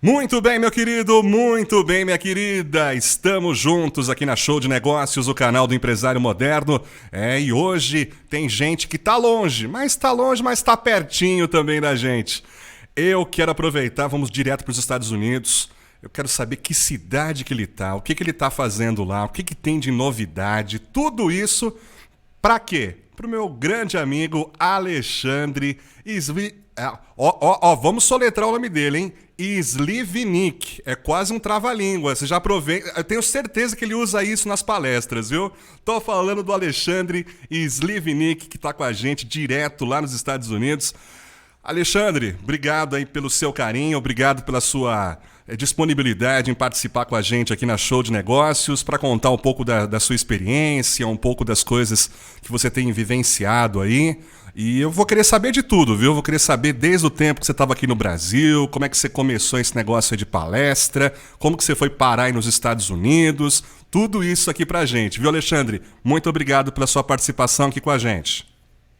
Muito bem, meu querido, muito bem, minha querida. Estamos juntos aqui na Show de Negócios, o canal do empresário moderno. E hoje tem gente que tá longe, mas tá pertinho também da gente. Eu quero aproveitar, vamos direto para os Estados Unidos. Eu quero saber que cidade que ele tá, o que ele tá fazendo lá, o que tem de novidade, tudo isso para quê? Pro meu grande amigo Alexandre vamos soletrar o nome dele, hein? Slivnik. É quase um trava-língua. Você já aproveita. Eu tenho certeza que ele usa isso nas palestras, viu? Tô falando do Alexandre Slivnik, que tá com a gente direto lá nos Estados Unidos. Alexandre, obrigado aí pelo seu carinho, obrigado pela sua disponibilidade em participar com a gente aqui na Show de Negócios para contar um pouco da sua experiência, um pouco das coisas que você tem vivenciado aí. E eu vou querer saber de tudo, viu? Vou querer saber desde o tempo que você estava aqui no Brasil, como é que você começou esse negócio aí de palestra, como que você foi parar aí nos Estados Unidos, tudo isso aqui pra gente, viu, Alexandre? Muito obrigado pela sua participação aqui com a gente.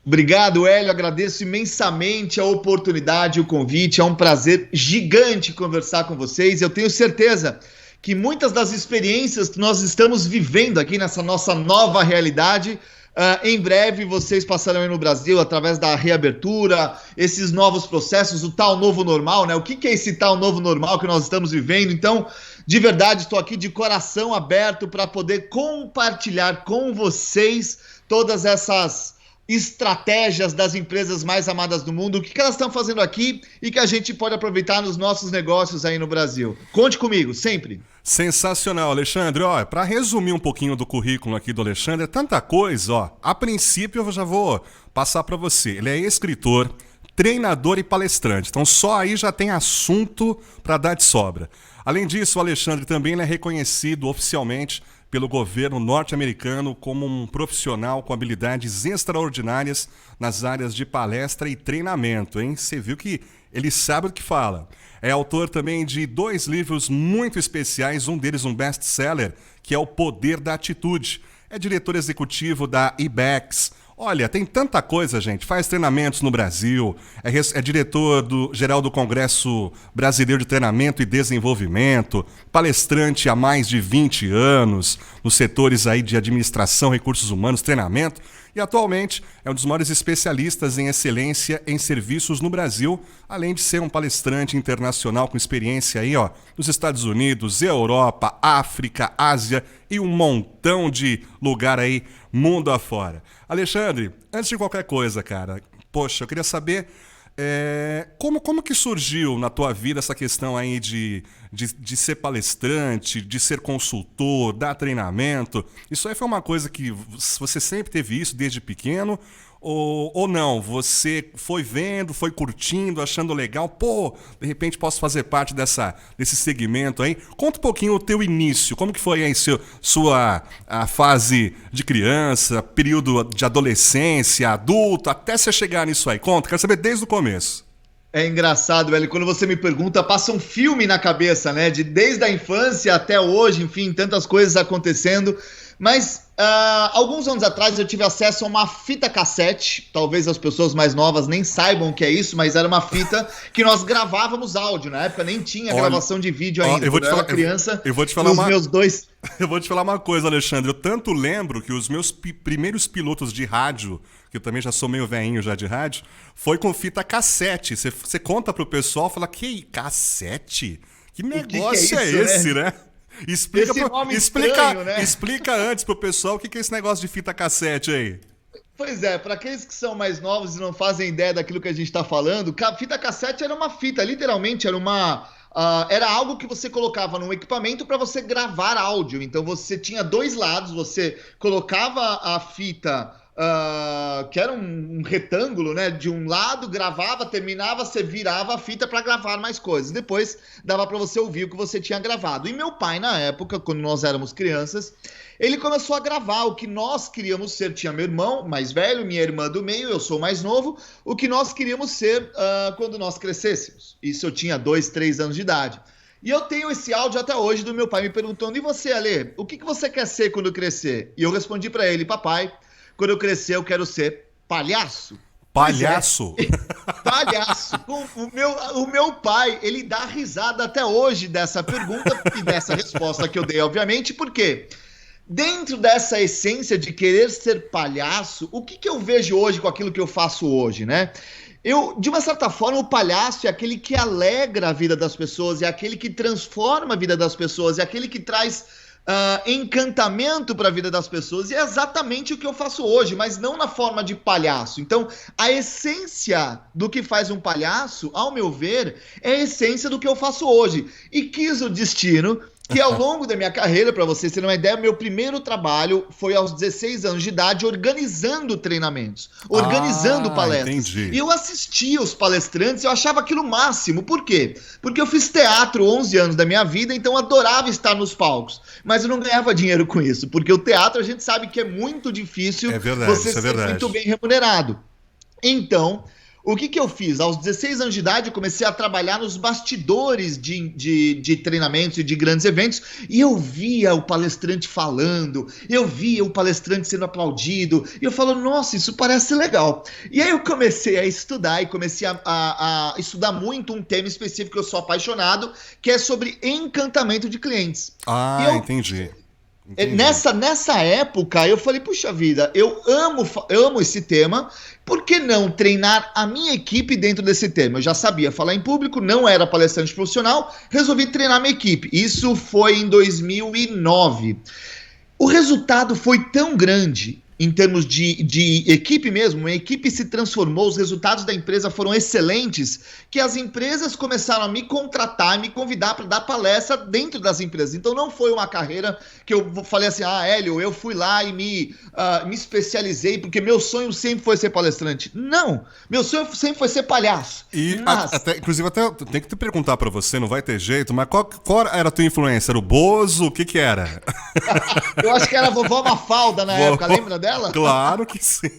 Obrigado, Hélio. Agradeço imensamente a oportunidade, o convite. É um prazer gigante conversar com vocês. Eu tenho certeza que muitas das experiências que nós estamos vivendo aqui nessa nossa nova realidade, em breve vocês passarão aí no Brasil através da reabertura, esses novos processos, o tal novo normal, né? O que é esse tal novo normal que nós estamos vivendo? Então, de verdade, estou aqui de coração aberto para poder compartilhar com vocês todas essas estratégias das empresas mais amadas do mundo, o que elas estão fazendo aqui e que a gente pode aproveitar nos nossos negócios aí no Brasil. Conte comigo, sempre. Sensacional, Alexandre. Ó, para resumir um pouquinho do currículo aqui do Alexandre, é tanta coisa, ó. A princípio eu já vou passar para você. Ele é escritor, treinador e palestrante. Então só aí já tem assunto para dar de sobra. Além disso, o Alexandre também é reconhecido oficialmente pelo governo norte-americano como um profissional com habilidades extraordinárias nas áreas de palestra e treinamento, hein? Você viu que ele sabe o que fala. É autor também de 2 livros muito especiais, um deles um best-seller, que é O Poder da Atitude. É diretor executivo da IBEX. Olha, tem tanta coisa, gente. Faz treinamentos no Brasil, é diretor geral do Congresso Brasileiro de Treinamento e Desenvolvimento, palestrante há mais de 20 anos, nos setores aí de administração, recursos humanos, treinamento, e atualmente é um dos maiores especialistas em excelência em serviços no Brasil, além de ser um palestrante internacional com experiência aí, ó, nos Estados Unidos, Europa, África, Ásia e um montão de lugar aí, mundo afora. Alexandre, antes de qualquer coisa, cara, poxa, eu queria saber como que surgiu na tua vida essa questão aí de ser palestrante, de ser consultor, dar treinamento? Isso aí foi uma coisa que você sempre teve isso desde pequeno? Ou não? Você foi vendo, foi curtindo, achando legal, pô, de repente posso fazer parte desse segmento aí. Conta um pouquinho o teu início, como que foi aí a fase de criança, período de adolescência, adulto, até você chegar nisso aí. Conta, quero saber desde o começo. É engraçado, velho, quando você me pergunta, passa um filme na cabeça, né? Desde a infância até hoje, enfim, tantas coisas acontecendo. Mas alguns anos atrás eu tive acesso a uma fita cassete. Talvez as pessoas mais novas nem saibam o que é isso, mas era uma fita que nós gravávamos áudio. Na época nem tinha gravação de vídeo ainda. Eu era criança, eu vou te falar meus dois... Eu vou te falar uma coisa, Alexandre. Eu tanto lembro que os meus primeiros pilotos de rádio, que eu também já sou meio velhinho já de rádio, foi com fita cassete. Você conta pro pessoal, fala, que cassete? Que negócio que é isso, esse, né? Explica, Esse nome estranho, né? Explica antes pro pessoal o que é esse negócio de fita cassete aí. Pois é, para aqueles que são mais novos e não fazem ideia daquilo que a gente está falando, fita cassete era uma fita, literalmente era algo que você colocava num equipamento para você gravar áudio. Então você tinha 2 lados, você colocava a fita, que era um retângulo, né? De um lado, gravava, terminava, você virava a fita para gravar mais coisas. Depois dava para você ouvir o que você tinha gravado. E meu pai, na época, quando nós éramos crianças, ele começou a gravar o que nós queríamos ser. Tinha meu irmão mais velho, minha irmã do meio, eu sou mais novo. O que nós queríamos ser quando nós crescêssemos. Isso eu tinha 2, 3 anos de idade. E eu tenho esse áudio até hoje do meu pai me perguntando: e você, Ale, o que você quer ser quando crescer? E eu respondi para ele: papai, quando eu crescer eu quero ser palhaço. Palhaço? Palhaço. O meu pai, ele dá risada até hoje dessa pergunta e dessa resposta que eu dei, obviamente, porque dentro dessa essência de querer ser palhaço, o que eu vejo hoje com aquilo que eu faço hoje, né? De uma certa forma, o palhaço é aquele que alegra a vida das pessoas, é aquele que transforma a vida das pessoas, é aquele que traz encantamento para a vida das pessoas, e é exatamente o que eu faço hoje, mas não na forma de palhaço. Então, a essência do que faz um palhaço, ao meu ver, é a essência do que eu faço hoje. E quis o destino que ao longo da minha carreira, para vocês terem uma ideia, meu primeiro trabalho foi aos 16 anos de idade organizando treinamentos, organizando palestras. Entendi. E eu assistia os palestrantes e eu achava aquilo o máximo. Por quê? Porque eu fiz teatro 11 anos da minha vida, então eu adorava estar nos palcos. Mas eu não ganhava dinheiro com isso, porque o teatro a gente sabe que é muito difícil você ser muito bem remunerado. Então, o que eu fiz? Aos 16 anos de idade, eu comecei a trabalhar nos bastidores de treinamentos e de grandes eventos, e eu via o palestrante falando, eu via o palestrante sendo aplaudido, e eu falo, nossa, isso parece legal. E aí eu comecei a estudar, e comecei a estudar muito um tema específico que eu sou apaixonado, que é sobre encantamento de clientes. Entendi. Nessa época, eu falei, puxa vida, eu amo esse tema, por que não treinar a minha equipe dentro desse tema? Eu já sabia falar em público, não era palestrante profissional, resolvi treinar minha equipe. Isso foi em 2009. O resultado foi tão grande, em termos de equipe mesmo, a equipe se transformou, os resultados da empresa foram excelentes, que as empresas começaram a me contratar, me convidar para dar palestra dentro das empresas. Então não foi uma carreira que eu falei assim, Hélio, eu fui lá e me especializei, porque meu sonho sempre foi ser palestrante. Não, meu sonho sempre foi ser palhaço. Inclusive, até tem que te perguntar para você, não vai ter jeito, mas qual era a tua influência? Era o Bozo? O que era? Eu acho que era a vovó Mafalda na época, lembra dela? Claro que sim.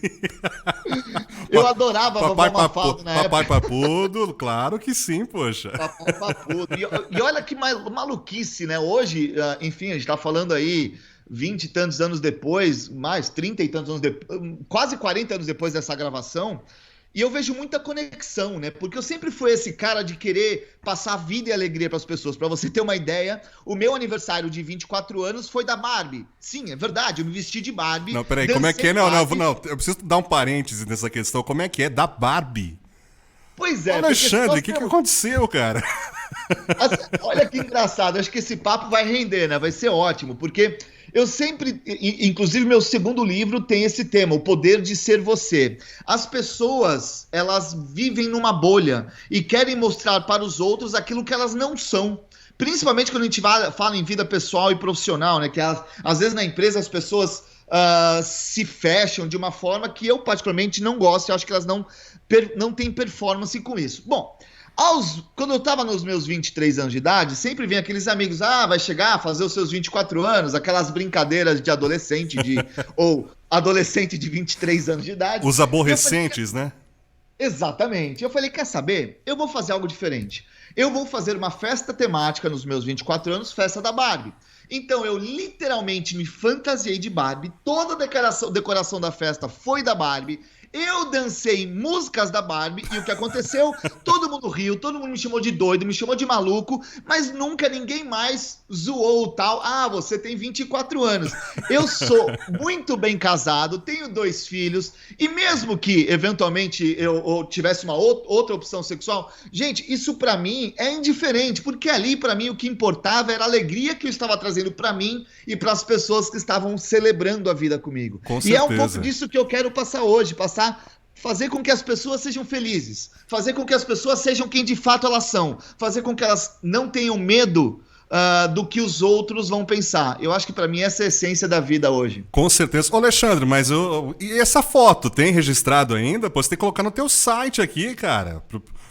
Eu adorava a vovó Mafalda na época. Papai Papudo, claro que sim, poxa. Papai Papudo. E olha que maluquice, né? Hoje, enfim, a gente tá falando aí 20 e tantos anos depois, mais 30 e tantos anos depois, quase 40 anos depois dessa gravação, e eu vejo muita conexão, né? Porque eu sempre fui esse cara de querer passar vida e alegria para as pessoas. Para você ter uma ideia, o meu aniversário de 24 anos foi da Barbie. Sim, é verdade, eu me vesti de Barbie. Não, peraí, como é que é? Não, eu preciso dar um parêntese nessa questão. Como é que é da Barbie? Pois é. Alexandre, o que aconteceu, cara? Olha que engraçado, acho que esse papo vai render, né? Vai ser ótimo, porque eu sempre, inclusive meu segundo livro tem esse tema, o poder de ser você. As pessoas, elas vivem numa bolha e querem mostrar para os outros aquilo que elas não são. Principalmente quando a gente fala em vida pessoal e profissional, né? Que às vezes na empresa as pessoas se fecham de uma forma que eu particularmente não gosto, eu acho que elas não têm performance com isso. Bom, quando eu estava nos meus 23 anos de idade, sempre vinha aqueles amigos, vai chegar a fazer os seus 24 anos, aquelas brincadeiras de adolescente, ou adolescente de 23 anos de idade. Os aborrecentes, né? Exatamente. Eu falei, quer saber? Eu vou fazer algo diferente. Eu vou fazer uma festa temática nos meus 24 anos, festa da Barbie. Então eu literalmente me fantasiei de Barbie, toda a decoração da festa foi da Barbie, eu dancei músicas da Barbie e o que aconteceu? Todo mundo riu, todo mundo me chamou de doido, me chamou de maluco, mas nunca ninguém mais zoou o tal, você tem 24 anos. Eu sou muito bem casado, tenho 2 filhos e mesmo que eventualmente eu tivesse uma outra opção sexual, gente, isso pra mim é indiferente, porque ali pra mim o que importava era a alegria que eu estava trazendo pra mim e pras pessoas que estavam celebrando a vida comigo. Com certeza. E é um pouco disso que eu quero passar hoje, fazer com que as pessoas sejam felizes, fazer com que as pessoas sejam quem de fato elas são, fazer com que elas não tenham medo do que os outros vão pensar. Eu acho que pra mim essa é a essência da vida hoje. Com certeza. Ô Alexandre, e essa foto, tem registrado ainda? Pô, você tem que colocar no teu site aqui, cara,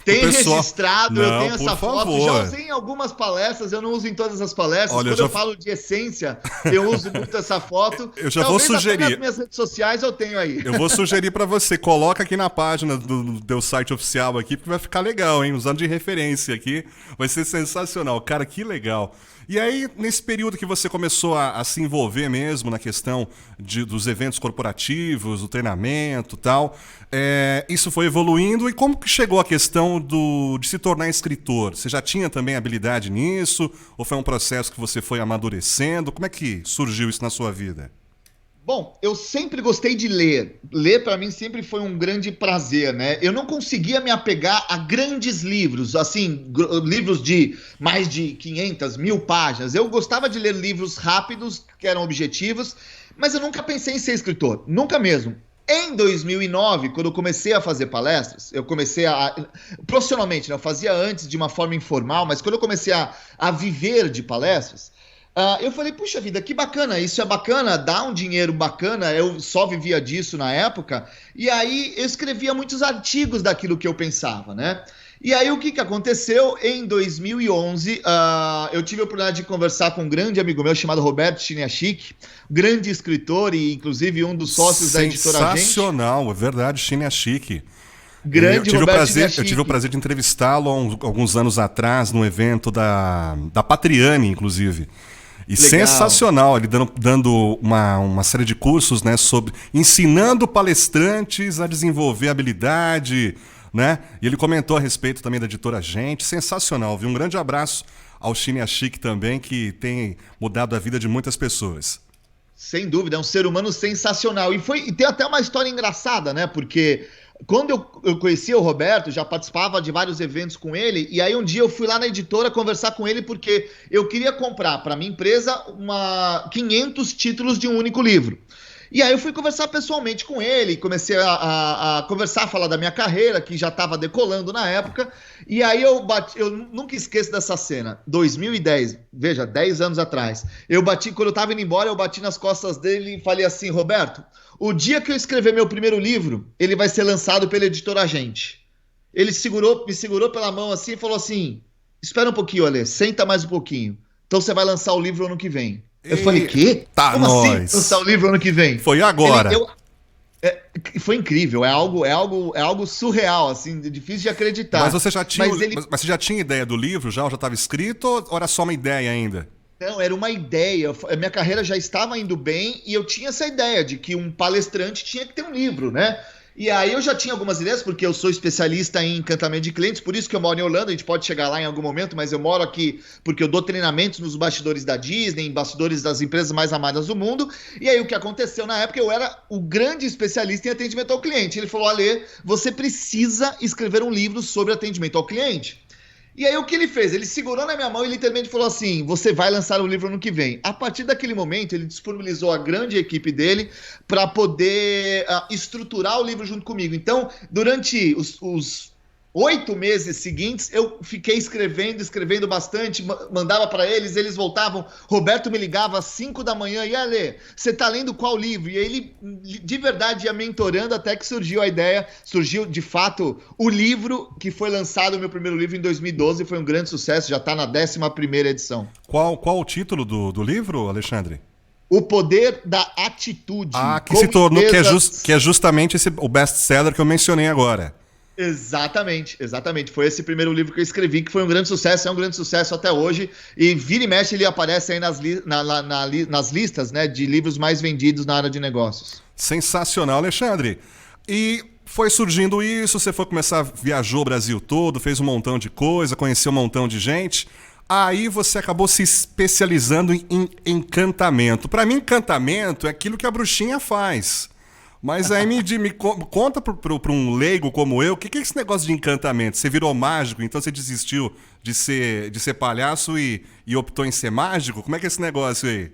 Tem pessoal... registrado, não, eu tenho essa favor. foto. Já usei em algumas palestras, eu não uso em todas as palestras. Olha, quando eu falo de essência, eu uso muito essa foto. Eu já Talvez vou sugerir. Até nas minhas redes sociais eu tenho aí. Eu vou sugerir pra você, coloca aqui na página do teu site oficial aqui, porque vai ficar legal, hein? Usando de referência aqui, vai ser sensacional. Cara, que legal. E aí, nesse período que você começou a se envolver mesmo na questão dos eventos corporativos, do treinamento e tal, isso foi evoluindo. E como que chegou a questão de se tornar escritor? Você já tinha também habilidade nisso? Ou foi um processo que você foi amadurecendo? Como é que surgiu isso na sua vida? Bom, eu sempre gostei de ler. Ler, para mim, sempre foi um grande prazer, né? Eu não conseguia me apegar a grandes livros, assim, livros de mais de 500, 1000 páginas. Eu gostava de ler livros rápidos, que eram objetivos, mas eu nunca pensei em ser escritor. Nunca mesmo. Em 2009, quando eu comecei a fazer palestras, eu comecei profissionalmente, né? Eu fazia antes de uma forma informal, mas quando eu comecei a viver de palestras, eu falei, puxa vida, que bacana, isso é bacana, dá um dinheiro bacana, eu só vivia disso na época, e aí eu escrevia muitos artigos daquilo que eu pensava, né? E aí o que aconteceu? Em 2011, eu tive a oportunidade de conversar com um grande amigo meu chamado Roberto Chiniachik, grande escritor e inclusive um dos sócios da editora Gente. Sensacional, é verdade, Chiniachik. Grande eu tive o prazer de entrevistá-lo há alguns anos atrás, num evento da Patriani, inclusive. E legal. Sensacional, ele dando uma série de cursos, né, ensinando palestrantes a desenvolver habilidade, né? E ele comentou a respeito também da editora Gente. Sensacional, viu? Um grande abraço ao Chiniachik também, que tem mudado a vida de muitas pessoas. Sem dúvida, é um ser humano sensacional. E tem até uma história engraçada, né? Porque quando eu conhecia o Roberto, já participava de vários eventos com ele, e aí um dia eu fui lá na editora conversar com ele porque eu queria comprar para minha empresa 500 títulos de um único livro. E aí eu fui conversar pessoalmente com ele, comecei a conversar, falar da minha carreira, que já estava decolando na época, e aí eu nunca esqueço dessa cena, 2010, veja, 10 anos atrás, quando eu estava indo embora, eu bati nas costas dele e falei assim, Roberto, o dia que eu escrever meu primeiro livro, ele vai ser lançado pela editora Gente. Ele me segurou pela mão assim e falou assim, espera um pouquinho, Alê, senta mais um pouquinho, então você vai lançar o livro ano que vem. Eu falei, quê? Tá, como assim lançar o livro ano que vem? Foi agora. Foi incrível, é algo surreal, assim, difícil de acreditar. Mas você já tinha, mas você já tinha ideia do livro, já estava escrito, ou era só uma ideia ainda? Não, era uma ideia. A minha carreira já estava indo bem e eu tinha essa ideia de que um palestrante tinha que ter um livro, né? E aí eu já tinha algumas ideias, porque eu sou especialista em encantamento de clientes, por isso que eu moro em Orlando, a gente pode chegar lá em algum momento, mas eu moro aqui porque eu dou treinamentos nos bastidores da Disney, em bastidores das empresas mais amadas do mundo, e aí o que aconteceu na época, eu era o grande especialista em atendimento ao cliente. Ele falou, Alê, você precisa escrever um livro sobre atendimento ao cliente. E aí o que ele fez? Ele segurou na minha mão e literalmente falou assim, você vai lançar o livro ano que vem. A partir daquele momento, ele disponibilizou a grande equipe dele para poder estruturar o livro junto comigo. Então, durante os 8 meses seguintes, eu fiquei escrevendo bastante, mandava para eles voltavam. Roberto me ligava às 5 da manhã, e Ale, você tá lendo qual livro? E aí ele, de verdade, ia mentorando até que surgiu a ideia, surgiu, de fato, o livro que foi lançado, o meu primeiro livro, em 2012, foi um grande sucesso, já tá na 11ª edição. Qual o título do livro, Alexandre? O Poder da Atitude. Que se tornou, que é justamente o best-seller que eu mencionei agora. Exatamente. Foi esse primeiro livro que eu escrevi, que foi um grande sucesso, é um grande sucesso até hoje, e vira e mexe ele aparece aí nas listas, né, de livros mais vendidos na área de negócios. Sensacional, Alexandre. E foi surgindo isso, você viajou o Brasil todo, fez um montão de coisa, conheceu um montão de gente, aí você acabou se especializando em encantamento. Para mim, encantamento é aquilo que a bruxinha faz. Mas aí me conta para um leigo como eu, o que é esse negócio de encantamento? Você virou mágico, então você desistiu de ser palhaço e optou em ser mágico? Como é que é esse negócio aí?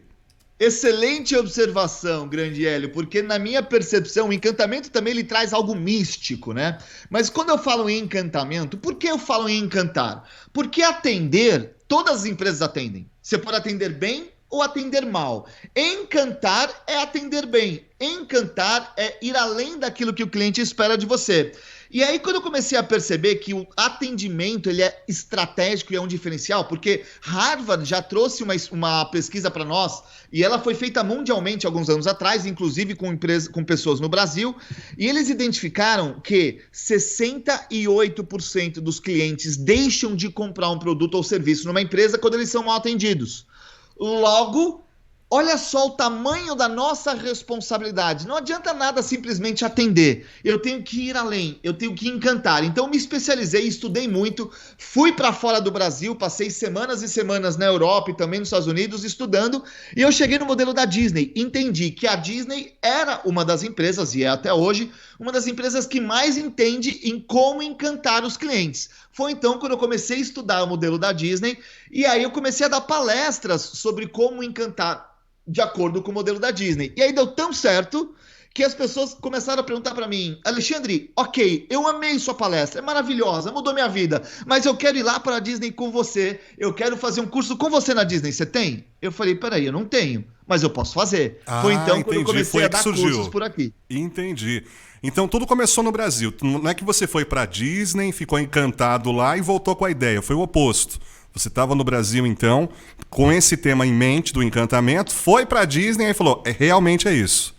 Excelente observação, grande Hélio, porque na minha percepção, o encantamento também ele traz algo místico, né? Mas quando eu falo em encantamento, por que eu falo em encantar? Porque atender, todas as empresas atendem. Você pode atender bem ou atender mal. Encantar é atender bem. Encantar é ir além daquilo que o cliente espera de você. E aí, quando eu comecei a perceber que o atendimento ele é estratégico e é um diferencial, porque Harvard já trouxe uma pesquisa para nós, e ela foi feita mundialmente alguns anos atrás, inclusive com pessoas no Brasil, e eles identificaram que 68% dos clientes deixam de comprar um produto ou serviço numa empresa quando eles são mal atendidos. Logo, olha só o tamanho da nossa responsabilidade. Não adianta nada simplesmente atender. Eu tenho que ir além, eu tenho que encantar. Então me especializei, estudei muito, fui para fora do Brasil, passei semanas e semanas na Europa e também nos Estados Unidos estudando, e eu cheguei no modelo da Disney. Entendi que a Disney era uma das empresas, e é até hoje, uma das empresas que mais entende em como encantar os clientes. Foi então quando eu comecei a estudar o modelo da Disney, e aí eu comecei a dar palestras sobre como encantar de acordo com o modelo da Disney. E aí deu tão certo que as pessoas começaram a perguntar para mim: Alexandre, ok, eu amei sua palestra, é maravilhosa, mudou minha vida, mas eu quero ir lá para a Disney com você, eu quero fazer um curso com você na Disney, você tem? Eu falei: peraí, eu não tenho, mas eu posso fazer. Foi então quando eu comecei a dar cursos por aqui. Entendi. Então tudo começou no Brasil, não é que você foi para a Disney, ficou encantado lá e voltou com a ideia, foi o oposto. Você estava no Brasil, então, com esse tema em mente do encantamento, foi para a Disney e falou: realmente é isso.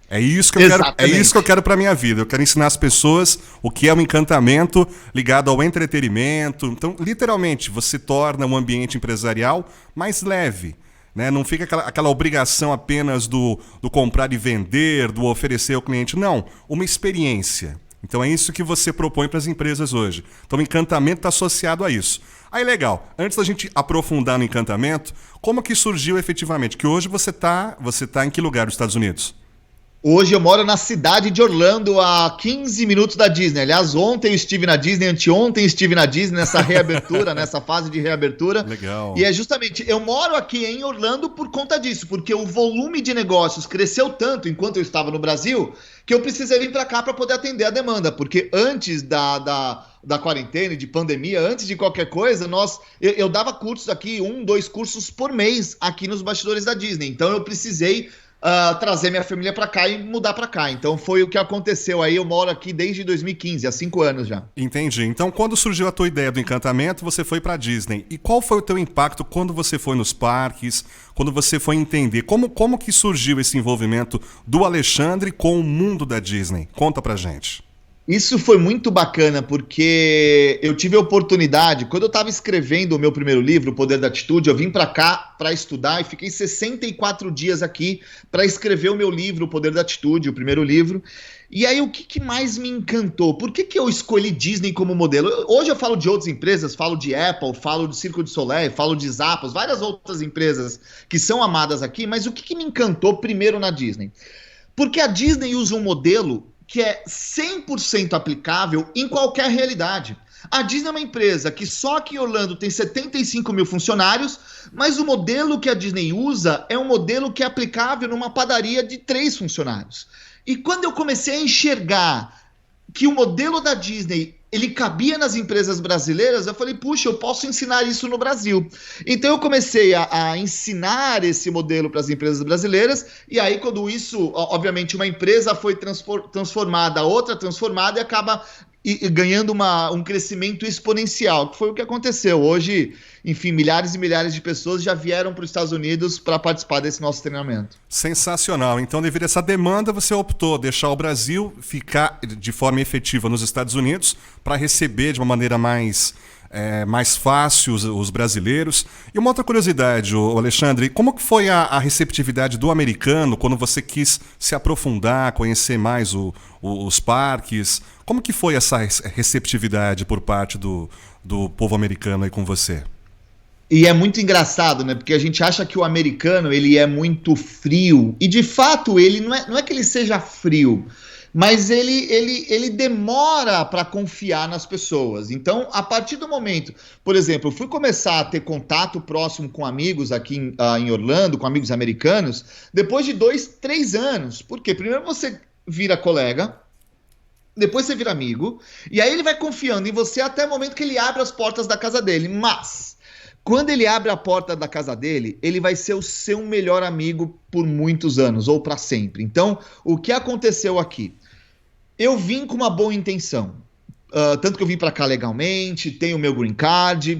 É isso que eu quero, é isso que eu quero para minha vida. Eu quero ensinar as pessoas o que é um encantamento ligado ao entretenimento. Então, literalmente, você torna um ambiente empresarial mais leve, né? Não fica aquela obrigação apenas do comprar e vender, do oferecer ao cliente. Não, uma experiência. Então é isso que você propõe para as empresas hoje. Então o encantamento está associado a isso. Aí legal, antes da gente aprofundar no encantamento, como que surgiu efetivamente? Que hoje você tá em que lugar dos Estados Unidos? Hoje eu moro na cidade de Orlando, a 15 minutos da Disney. Aliás, ontem eu estive na Disney, anteontem estive na Disney, nessa reabertura, nessa fase de reabertura. Legal. E é justamente, eu moro aqui em Orlando por conta disso, porque o volume de negócios cresceu tanto enquanto eu estava no Brasil, que eu precisei vir para cá para poder atender a demanda, porque antes da quarentena, de pandemia, antes de qualquer coisa, eu dava cursos aqui, 2 cursos por mês aqui nos bastidores da Disney. Então eu precisei trazer minha família para cá e mudar para cá. Então foi o que aconteceu aí. Eu moro aqui desde 2015, há 5 anos já. Entendi. Então quando surgiu a tua ideia do encantamento, você foi para Disney. E qual foi o teu impacto quando você foi nos parques, quando você foi entender? Como que surgiu esse envolvimento do Alexandre com o mundo da Disney? Conta pra gente. Isso foi muito bacana, porque eu tive a oportunidade, quando eu estava escrevendo o meu primeiro livro, O Poder da Atitude, eu vim para cá para estudar e fiquei 64 dias aqui para escrever o meu livro, O Poder da Atitude, o primeiro livro. E aí, o que mais me encantou? Por que eu escolhi Disney como modelo? Hoje eu falo de outras empresas, falo de Apple, falo de Cirque du Soleil, falo de Zappos, várias outras empresas que são amadas aqui, mas o que me encantou primeiro na Disney? Porque a Disney usa um modelo que é 100% aplicável em qualquer realidade. A Disney é uma empresa que só aqui em Orlando tem 75 mil funcionários, mas o modelo que a Disney usa é um modelo que é aplicável numa padaria de 3 funcionários. E quando eu comecei a enxergar que o modelo da Disney ele cabia nas empresas brasileiras, eu falei, puxa, eu posso ensinar isso no Brasil. Então eu comecei a ensinar esse modelo para as empresas brasileiras, e aí quando isso, obviamente, uma empresa foi transformada, a outra transformada, e acaba ganhando um crescimento exponencial, que foi o que aconteceu. Hoje, enfim, milhares e milhares de pessoas já vieram para os Estados Unidos para participar desse nosso treinamento. Sensacional. Então, devido a essa demanda, você optou deixar o Brasil, ficar de forma efetiva nos Estados Unidos para receber de uma maneira mais fácil os brasileiros. E uma outra curiosidade, Alexandre, como que foi a receptividade do americano quando você quis se aprofundar, conhecer mais os parques? Como que foi essa receptividade por parte do povo americano aí com você? E é muito engraçado, né? Porque a gente acha que o americano ele é muito frio. E de fato, ele não é que ele seja frio, mas ele demora para confiar nas pessoas. Então, a partir do momento, por exemplo, eu fui começar a ter contato próximo com amigos aqui em Orlando, com amigos americanos, depois de 2, 3 anos. Por quê? Primeiro você vira colega, depois você vira amigo, e aí ele vai confiando em você até o momento que ele abre as portas da casa dele. Mas quando ele abre a porta da casa dele, ele vai ser o seu melhor amigo por muitos anos, ou para sempre. Então, o que aconteceu aqui? Eu vim com uma boa intenção. Tanto que eu vim para cá legalmente, tenho o meu green card,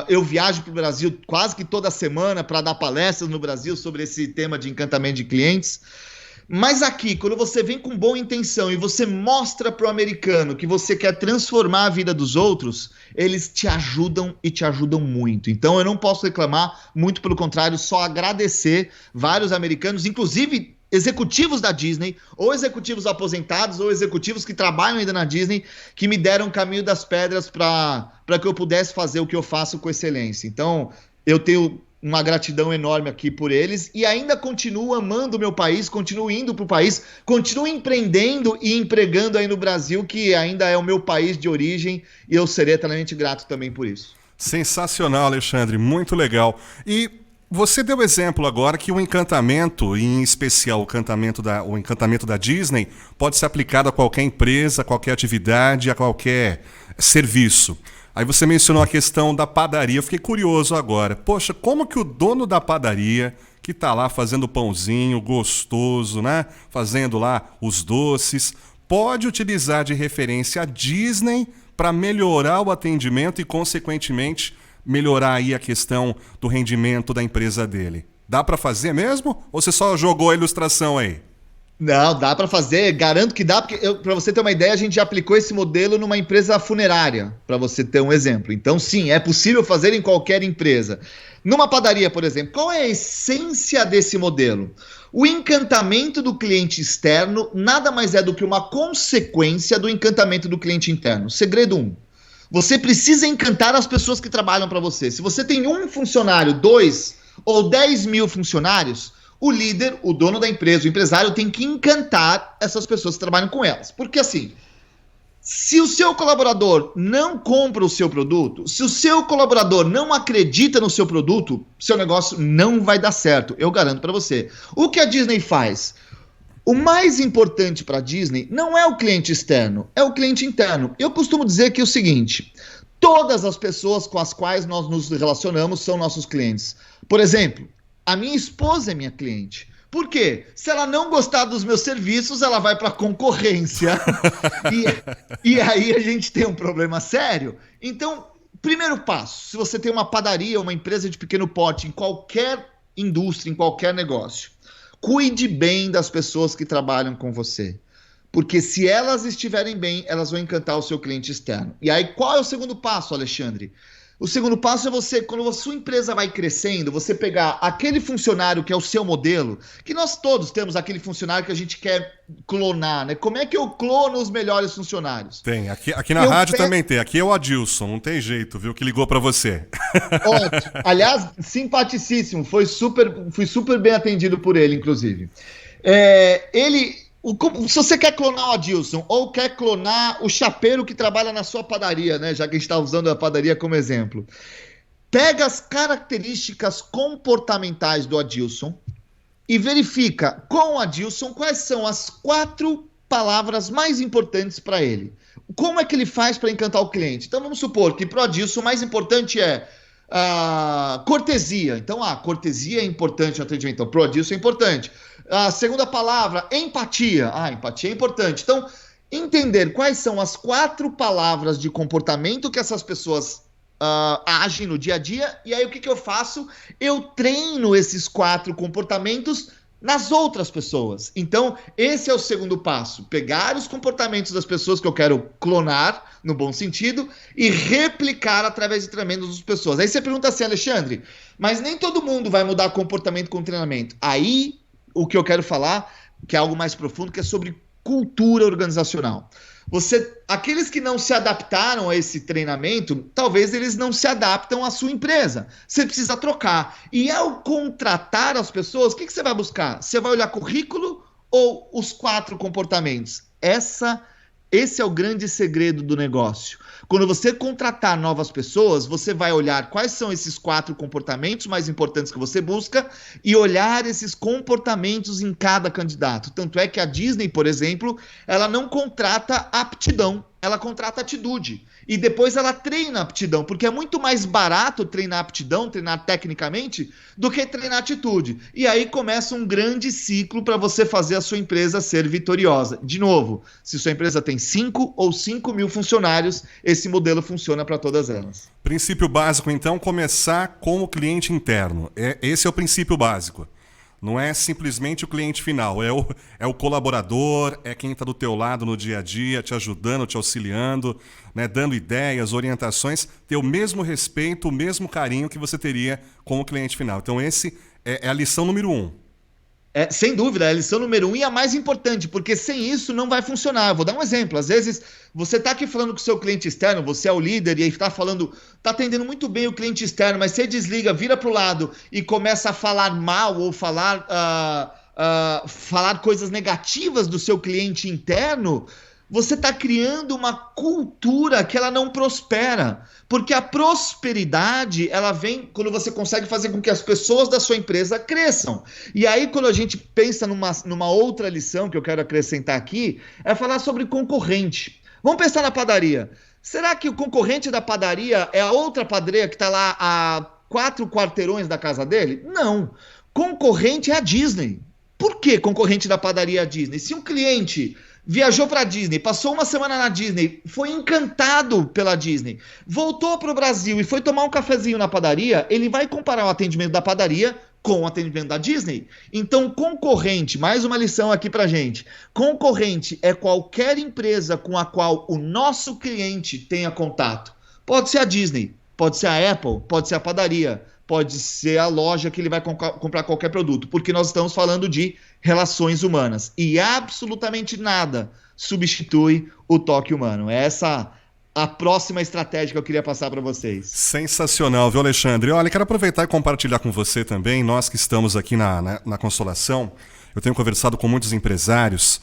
eu viajo para o Brasil quase que toda semana para dar palestras no Brasil sobre esse tema de encantamento de clientes. Mas aqui, quando você vem com boa intenção e você mostra para o americano que você quer transformar a vida dos outros, eles te ajudam e te ajudam muito. Então eu não posso reclamar, muito pelo contrário, só agradecer vários americanos, inclusive executivos da Disney, ou executivos aposentados, ou executivos que trabalham ainda na Disney, que me deram o caminho das pedras para que eu pudesse fazer o que eu faço com excelência. Então eu tenho uma gratidão enorme aqui por eles e ainda continuo amando o meu país, continuo indo para o país, continuo empreendendo e empregando aí no Brasil, que ainda é o meu país de origem, e eu serei eternamente grato também por isso. Sensacional, Alexandre, muito legal. E você deu exemplo agora que o encantamento, em especial o encantamento da Disney, pode ser aplicado a qualquer empresa, a qualquer atividade, a qualquer serviço. Aí você mencionou a questão da padaria. Eu fiquei curioso agora. Poxa, como que o dono da padaria, que está lá fazendo pãozinho gostoso, né? Fazendo lá os doces, pode utilizar de referência a Disney para melhorar o atendimento e, consequentemente, melhorar aí a questão do rendimento da empresa dele? Dá para fazer mesmo? Ou você só jogou a ilustração aí? Não, dá para fazer, garanto que dá, porque para você ter uma ideia, a gente já aplicou esse modelo numa empresa funerária, para você ter um exemplo. Então, sim, é possível fazer em qualquer empresa. Numa padaria, por exemplo, qual é a essência desse modelo? O encantamento do cliente externo nada mais é do que uma consequência do encantamento do cliente interno. Segredo 1. Você precisa encantar as pessoas que trabalham para você. Se você tem um funcionário, 2 ou 10 mil funcionários, o líder, o dono da empresa, o empresário tem que encantar essas pessoas que trabalham com elas. Porque assim, se o seu colaborador não compra o seu produto, se o seu colaborador não acredita no seu produto, seu negócio não vai dar certo, eu garanto para você. O que a Disney faz? O mais importante para a Disney não é o cliente externo, é o cliente interno. Eu costumo dizer que é o seguinte: todas as pessoas com as quais nós nos relacionamos são nossos clientes. Por exemplo, a minha esposa é minha cliente. Por quê? Se ela não gostar dos meus serviços, ela vai para a concorrência. E aí a gente tem um problema sério. Então, primeiro passo, se você tem uma padaria, uma empresa de pequeno porte, em qualquer indústria, em qualquer negócio, cuide bem das pessoas que trabalham com você. Porque se elas estiverem bem, elas vão encantar o seu cliente externo. E aí, qual é o segundo passo, Alexandre? O segundo passo é você, quando a sua empresa vai crescendo, você pegar aquele funcionário que é o seu modelo, que nós todos temos aquele funcionário que a gente quer clonar, né? Como é que eu clono os melhores funcionários? Tem, aqui na rádio também tem. Aqui é o Adilson, não tem jeito, viu, que ligou para você. Ótimo. Aliás, simpaticíssimo, fui super bem atendido por ele, inclusive. Se você quer clonar o Adilson ou quer clonar o chapeiro que trabalha na sua padaria, né? Já que a gente está usando a padaria como exemplo, pega as características comportamentais do Adilson e verifica com o Adilson quais são as 4 palavras mais importantes para ele. Como é que ele faz para encantar o cliente? Então vamos supor que para o Adilson o mais importante é cortesia. Então, cortesia é importante no atendimento. Então, pro Adilson é importante. A segunda palavra, empatia. Empatia é importante. Então, entender quais são as 4 palavras de comportamento que essas pessoas agem no dia a dia. E aí, o que eu faço? Eu treino esses 4 comportamentos nas outras pessoas. Então, esse é o segundo passo. Pegar os comportamentos das pessoas que eu quero clonar, no bom sentido, e replicar através de treinamentos das pessoas. Aí você pergunta assim, Alexandre, mas nem todo mundo vai mudar comportamento com treinamento. Aí, o que eu quero falar, que é algo mais profundo, que é sobre cultura organizacional. Aqueles que não se adaptaram a esse treinamento, talvez eles não se adaptam à sua empresa. Você precisa trocar. E ao contratar as pessoas, o que você vai buscar? Você vai olhar currículo ou os 4 comportamentos? Esse é o grande segredo do negócio. Quando você contratar novas pessoas, você vai olhar quais são esses 4 comportamentos mais importantes que você busca e olhar esses comportamentos em cada candidato. Tanto é que a Disney, por exemplo, ela não contrata aptidão, ela contrata atitude. E depois ela treina aptidão, porque é muito mais barato treinar aptidão, treinar tecnicamente, do que treinar atitude. E aí começa um grande ciclo para você fazer a sua empresa ser vitoriosa. De novo, se sua empresa tem 5 ou 5 mil funcionários, esse modelo funciona para todas elas. Princípio básico, então, começar com o cliente interno. Esse é o princípio básico. Não é simplesmente o cliente final, é o colaborador, é quem está do teu lado no dia a dia, te ajudando, te auxiliando, né, dando ideias, orientações, ter o mesmo respeito, o mesmo carinho que você teria com o cliente final. Então esse é a lição número 1. Sem dúvida, é a lição número 1 e a mais importante, porque sem isso não vai funcionar. Eu vou dar um exemplo. Às vezes, você está aqui falando com o seu cliente externo, você é o líder e está falando, está atendendo muito bem o cliente externo, mas você desliga, vira para o lado e começa a falar mal ou falar coisas negativas do seu cliente interno, você está criando uma cultura que ela não prospera. Porque a prosperidade, ela vem quando você consegue fazer com que as pessoas da sua empresa cresçam. E aí, quando a gente pensa numa outra lição que eu quero acrescentar aqui, é falar sobre concorrente. Vamos pensar na padaria. Será que o concorrente da padaria é a outra padaria que está lá a 4 quarteirões da casa dele? Não. Concorrente é a Disney. Por que concorrente da padaria é a Disney? Se um cliente viajou para a Disney, passou uma semana na Disney, foi encantado pela Disney, voltou para o Brasil e foi tomar um cafezinho na padaria, ele vai comparar o atendimento da padaria com o atendimento da Disney. Então, concorrente, mais uma lição aqui para gente, concorrente é qualquer empresa com a qual o nosso cliente tenha contato. Pode ser a Disney, pode ser a Apple, pode ser a padaria, pode ser a loja que ele vai comprar qualquer produto, porque nós estamos falando de relações humanas. E absolutamente nada substitui o toque humano. Essa a próxima estratégia que eu queria passar para vocês. Sensacional, viu, Alexandre? Olha, quero aproveitar e compartilhar com você também, nós que estamos aqui na Consolação, eu tenho conversado com muitos empresários